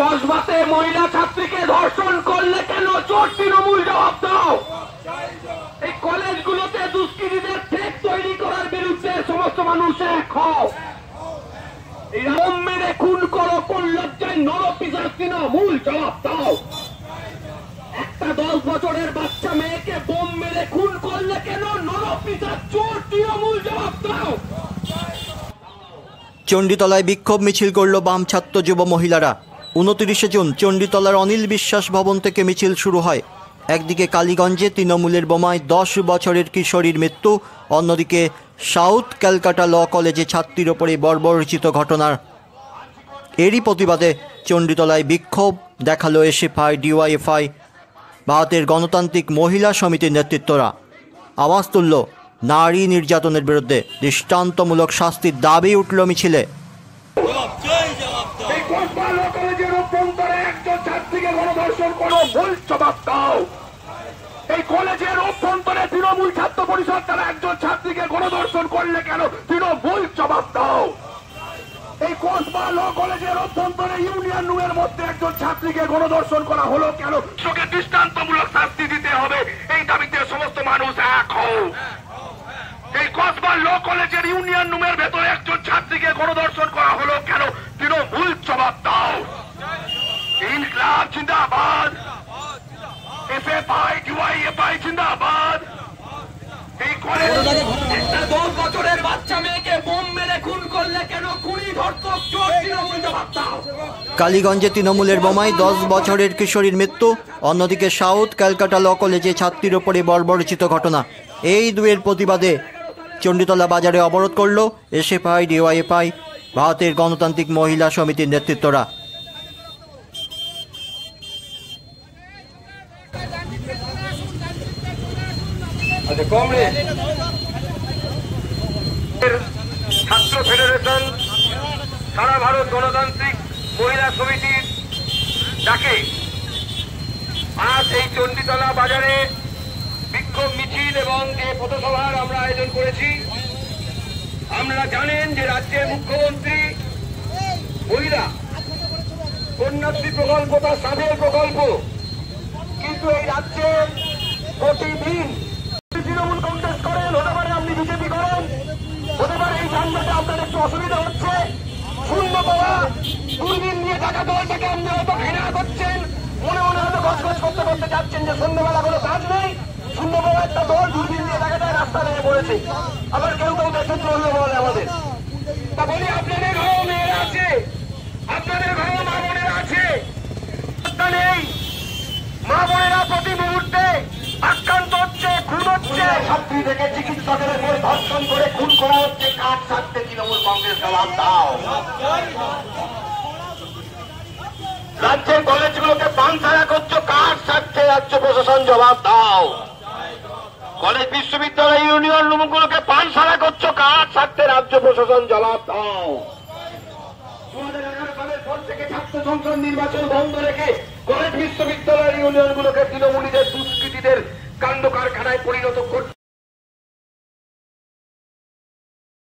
কসবাতে মহিলা ছাত্রীকে ধর্ষণ করলে কেন চোর তৃণমূল জবাব দাও। এই কলেজগুলোতে দুষ্কৃতীদের ঠেক তৈরি করার বিরুদ্ধে সমস্ত মানুষ এক হও। এই রাম মেরে খুন করো কোন লজ্জায় নরপিশাচ তৃণমূল জবাব দাও। একটা 10 বছরের বাচ্চা মেয়েকে বোম মেরে খুন করলে কেন নরপিশাচ চোর তৃণমূল জবাব দাও। চণ্ডীতলায় বিক্ষোভ মিছিল করল বাম ছাত্র যুব মহিলারা। 29 জুন চণ্ডীতলার অনিল বিশ্বাস ভবন থেকে মিছিল শুরু হয়। একদিকে কালীগঞ্জে তৃণমূলের বোমায় 10 বছরের কিশোরীর মৃত্যু, অন্যদিকে সাউথ ক্যালকাটা ল কলেজে ছাত্রীর ওপরে বর্বরচিত ঘটনার। এরই প্রতিবাদে চণ্ডীতলায় বিক্ষোভ দেখালো এসএফআই, ডিওয়াইএফআই, ভারতের গণতান্ত্রিক মহিলা সমিতির নেতৃত্বরা। আওয়াজ তুলল নারী নির্যাতনের বিরুদ্ধে, দৃষ্টান্তমূলক শাস্তির দাবি উঠল মিছিলে। এই কলেজের অভ্যন্তরে তৃণমূল ছাত্র পরিষদ তারা একজন ছাত্রীকে গণধর্ষণ করলে কেন তৃণমূল জবাব দাও। এই কসবা ল কলেজের অভ্যন্তরে ইউনিয়ন রুমের মধ্যে একজন ছাত্রীকে গণধর্ষণ করা হলো কেন, তোকে দৃষ্টান্তমূলক শাস্তি দিতে হবে। এই দাবিতে সমস্ত মানুষ এক হও। এই কসবা ল কলেজের ইউনিয়ন রুমের ভেতরে একজন ছাত্রীকে গণধর্ষণ করা হলো কেন, তৃণমূল জবাব দাও। ইনকলাব জিন্দাবাদ, এসএফআই, ডিওয়াইএফআই জিন্দাবাদ। এই কলেজে একটা 10 বছরের বাচ্চা মেয়েকে বোম মেরে খুন করলে কেন খুনি ধর্ষক চোর তৃণমূল জবাব দাও। কালীগঞ্জে তৃণমূলের বোমায় 10 বছরের কিশোরীর মৃত্যু, অন্যদিকে সাউথ ক্যালকাটা ল কলেজে ছাত্রীর ওপরে বর্বরচিত ঘটনা। এই দুয়ের প্রতিবাদে চণ্ডীতলা বাজারে অবরোধ করল এসএফআই, ডিওয়াইএফআই, ভারতের গণতান্ত্রিক মহিলা সমিতির নেতৃত্বরা। ছাত্র ফেডারেশন সারা ভারত গণতান্ত্রিক মহিলা সমিতির ডাকে আজ এই চণ্ডীতলা বাজারে বিক্ষোভ মিছিল এবং যে পথসভার আমরা আয়োজন করেছি। আপনারা জানেন যে রাজ্যের মুখ্যমন্ত্রী মহিলা কন্যাশ্রী প্রকল্প তার সাবেক প্রকল্প, কিন্তু এই রাজ্যে প্রতিদিন তৃণমূল কংগ্রেস করেন, হতে পারে আপনি বিজেপি করেন, হতে পারে এই ঝান্ডাতে আপনার একটু অসুবিধা হচ্ছে। শূন্য পাওয়া দুর্দিন নিয়ে টাকা দলটাকে আপনি হয়তো ঘৃণা করছেন, মনে মনে হয়তো গজগজ করতে করতে যাচ্ছেন যে সন্ধ্যেবেলা কোনো কাজ নেই। শূন্য পাওয়া একটা দল দুর্দিন নিয়ে টাকাটায় রাস্তা নেমে পড়েছে। আবার কেউ কেউ দেশের দ্রোহী বলে আমাদের। তা বলি আপনাদের ঘরেও মেয়েরা আছে, আপনাদের ঘরেও মা বোনেরা আছে, নেই। মা বোনেরা প্রতি মুহূর্তে আক্রান্ত হচ্ছে, খুন হচ্ছে, ছাত্রী থেকে চিকিৎসকের উপর ধর্ষণ করে খুন করা হচ্ছে। কার স্বার্থে তৃণমূল কংগ্রেস জবাব দাও। রাজ্যের কলেজগুলোকে পানসারা করছো, কার স্বার্থে রাজ্য প্রশাসন জবাব দাও। কলেজ বিশ্ববিদ্যালয় ইউনিয়ন রুমগুলোকে পানসারা করছো, কার স্বার্থে রাজ্য প্রশাসন জবাব দাও। 2011 সালের পর থেকে ছাত্র সংসদ নির্বাচন বন্ধ রেখে কলেজ বিশ্ববিদ্যালয়ের ইউনিয়নগুলোকে তৃণমূলীদের দুষ্কৃতীদের কাণ্ড কারখানায় পরিণত করতে